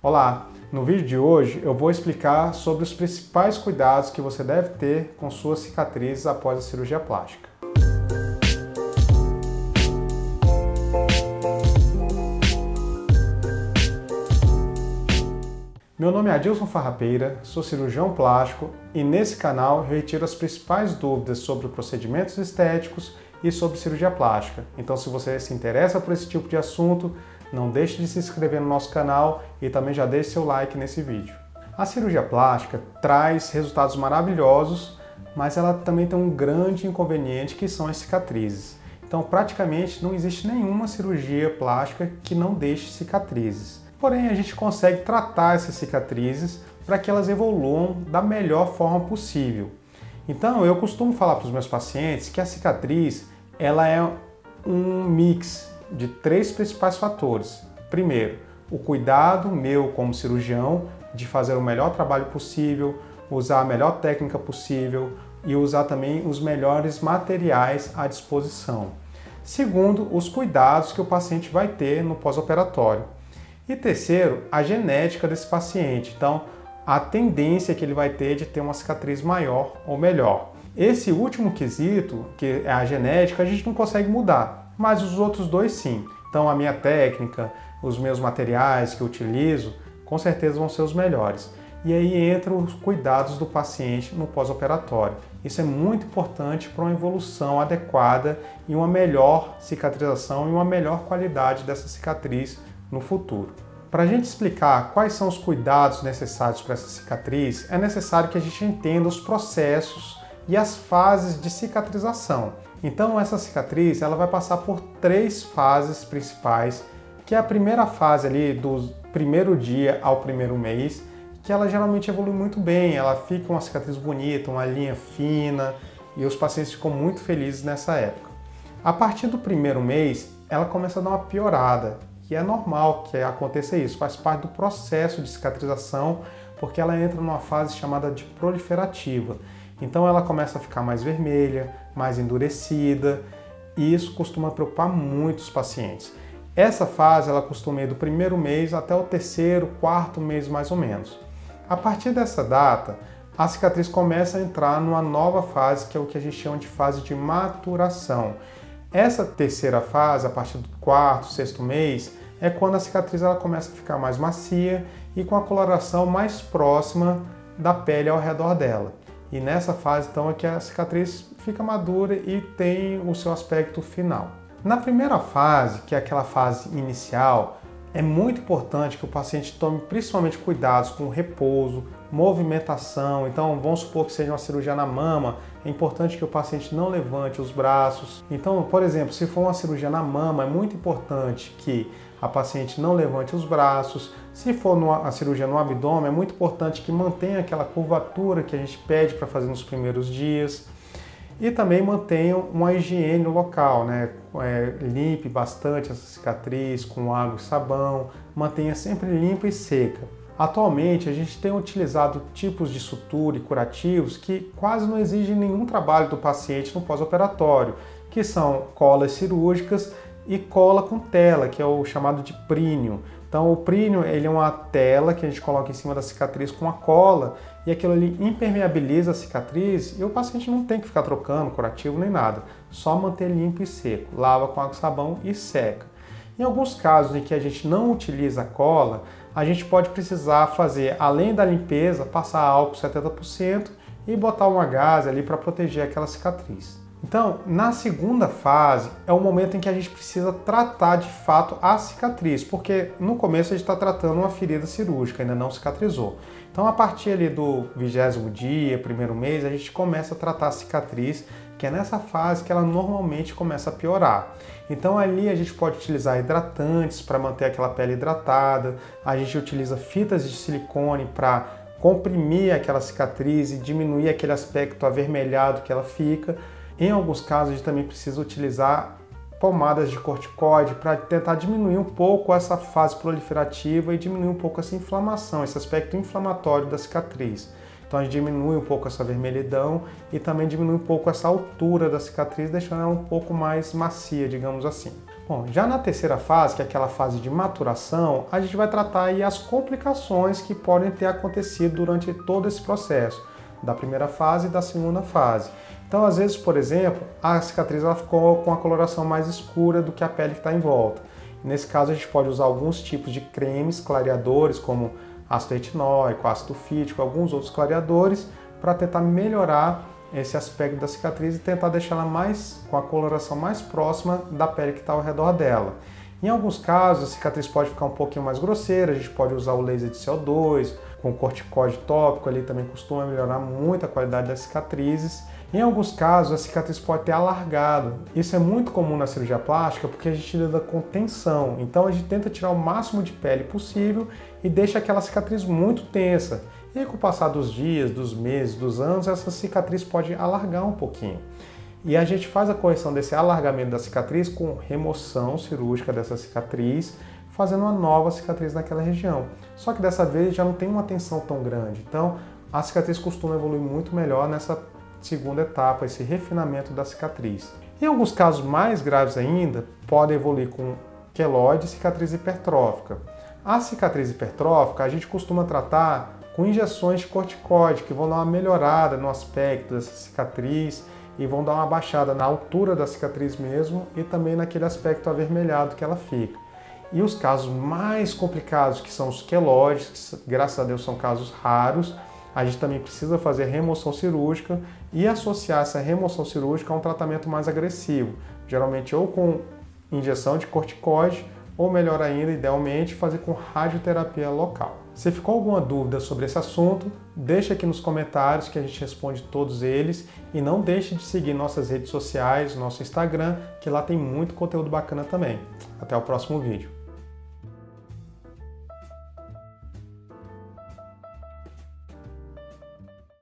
Olá! No vídeo de hoje eu vou explicar sobre os principais cuidados que você deve ter com suas cicatrizes após a cirurgia plástica. Meu nome é Adilson Farrapeira, sou cirurgião plástico e nesse canal eu retiro as principais dúvidas sobre procedimentos estéticos e sobre cirurgia plástica. Então, se você se interessa por esse tipo de assunto, não deixe de se inscrever no nosso canal e também já deixe seu like nesse vídeo. A cirurgia plástica traz resultados maravilhosos, mas ela também tem um grande inconveniente que são as cicatrizes. Então, praticamente não existe nenhuma cirurgia plástica que não deixe cicatrizes. Porém, a gente consegue tratar essas cicatrizes para que elas evoluam da melhor forma possível. Então, eu costumo falar para os meus pacientes que a cicatriz ela é um mix de três principais fatores. Primeiro, o cuidado meu como cirurgião de fazer o melhor trabalho possível, usar a melhor técnica possível e usar também os melhores materiais à disposição. Segundo, os cuidados que o paciente vai ter no pós-operatório. E terceiro, a genética desse paciente. Então, a tendência que ele vai ter de ter uma cicatriz maior ou melhor. Esse último quesito, que é a genética, a gente não consegue mudar, mas os outros dois sim. Então a minha técnica, os meus materiais que eu utilizo, com certeza vão ser os melhores. E aí entram os cuidados do paciente no pós-operatório. Isso é muito importante para uma evolução adequada e uma melhor cicatrização e uma melhor qualidade dessa cicatriz no futuro. Para a gente explicar quais são os cuidados necessários para essa cicatriz, é necessário que a gente entenda os processos e as fases de cicatrização. Então essa cicatriz ela vai passar por três fases principais, que é a primeira fase ali do primeiro dia ao primeiro mês, que ela geralmente evolui muito bem, ela fica uma cicatriz bonita, uma linha fina, e os pacientes ficam muito felizes nessa época. A partir do primeiro mês, ela começa a dar uma piorada, e é normal que aconteça isso, faz parte do processo de cicatrização, porque ela entra numa fase chamada de proliferativa. Então ela começa a ficar mais vermelha, mais endurecida, e isso costuma preocupar muito os pacientes. Essa fase ela costuma ir do primeiro mês até o terceiro, quarto mês mais ou menos. A partir dessa data, a cicatriz começa a entrar numa nova fase, que é o que a gente chama de fase de maturação. Essa terceira fase, a partir do quarto, sexto mês, é quando a cicatriz ela começa a ficar mais macia e com a coloração mais próxima da pele ao redor dela. E nessa fase, então, é que a cicatriz fica madura e tem o seu aspecto final. Na primeira fase, que é aquela fase inicial, é muito importante que o paciente tome principalmente cuidados com repouso, movimentação. Então, vamos supor que seja uma cirurgia na mama, é importante que o paciente não levante os braços. Então, por exemplo, se for uma cirurgia na mama, é muito importante que a paciente não levante os braços. Se for uma cirurgia no abdômen, é muito importante que mantenha aquela curvatura que a gente pede para fazer nos primeiros dias. E também mantenham uma higiene local, né? Limpe bastante essa cicatriz com água e sabão, mantenha sempre limpa e seca. Atualmente a gente tem utilizado tipos de sutura e curativos que quase não exigem nenhum trabalho do paciente no pós-operatório, que são colas cirúrgicas e cola com tela, que é o chamado de prínio. Então o prínio ele é uma tela que a gente coloca em cima da cicatriz com a cola e aquilo ali impermeabiliza a cicatriz e o paciente não tem que ficar trocando curativo nem nada, só manter limpo e seco, lava com água e sabão e seca. Em alguns casos em que a gente não utiliza a cola, a gente pode precisar fazer, além da limpeza, passar álcool 70% e botar uma gaze ali para proteger aquela cicatriz. Então, na segunda fase, é o momento em que a gente precisa tratar de fato a cicatriz, porque no começo a gente está tratando uma ferida cirúrgica, ainda não cicatrizou. Então, a partir ali do 20º dia, primeiro mês, a gente começa a tratar a cicatriz, que é nessa fase que ela normalmente começa a piorar. Então, ali a gente pode utilizar hidratantes para manter aquela pele hidratada, a gente utiliza fitas de silicone para comprimir aquela cicatriz e diminuir aquele aspecto avermelhado que ela fica. Em alguns casos, a gente também precisa utilizar pomadas de corticoide para tentar diminuir um pouco essa fase proliferativa e diminuir um pouco essa inflamação, esse aspecto inflamatório da cicatriz. Então a gente diminui um pouco essa vermelhidão e também diminui um pouco essa altura da cicatriz, deixando ela um pouco mais macia, digamos assim. Bom, já na terceira fase, que é aquela fase de maturação, a gente vai tratar aí as complicações que podem ter acontecido durante todo esse processo, da primeira fase e da segunda fase. Então, às vezes, por exemplo, a cicatriz ela ficou com a coloração mais escura do que a pele que está em volta. Nesse caso, a gente pode usar alguns tipos de cremes clareadores, como ácido retinóico, ácido fítico, alguns outros clareadores, para tentar melhorar esse aspecto da cicatriz e tentar deixar ela com a coloração mais próxima da pele que está ao redor dela. Em alguns casos, a cicatriz pode ficar um pouquinho mais grosseira, a gente pode usar o laser de CO2, com corticóide tópico, ali também costuma melhorar muito a qualidade das cicatrizes. Em alguns casos, a cicatriz pode ter alargado. Isso é muito comum na cirurgia plástica porque a gente lida com tensão. Então a gente tenta tirar o máximo de pele possível e deixa aquela cicatriz muito tensa. E aí, com o passar dos dias, dos meses, dos anos, essa cicatriz pode alargar um pouquinho. E a gente faz a correção desse alargamento da cicatriz com remoção cirúrgica dessa cicatriz, fazendo uma nova cicatriz naquela região. Só que dessa vez já não tem uma tensão tão grande. Então a cicatriz costuma evoluir muito melhor nessa segunda etapa, esse refinamento da cicatriz. Em alguns casos mais graves ainda, pode evoluir com queloide e cicatriz hipertrófica. A cicatriz hipertrófica a gente costuma tratar com injeções de corticoide, que vão dar uma melhorada no aspecto dessa cicatriz e vão dar uma baixada na altura da cicatriz mesmo e também naquele aspecto avermelhado que ela fica. E os casos mais complicados, que são os queloides, que graças a Deus são casos raros, a gente também precisa fazer remoção cirúrgica e associar essa remoção cirúrgica a um tratamento mais agressivo, geralmente ou com injeção de corticoide, ou melhor ainda, idealmente, fazer com radioterapia local. Se ficou alguma dúvida sobre esse assunto, deixa aqui nos comentários que a gente responde todos eles e não deixe de seguir nossas redes sociais, nosso Instagram, que lá tem muito conteúdo bacana também. Até o próximo vídeo.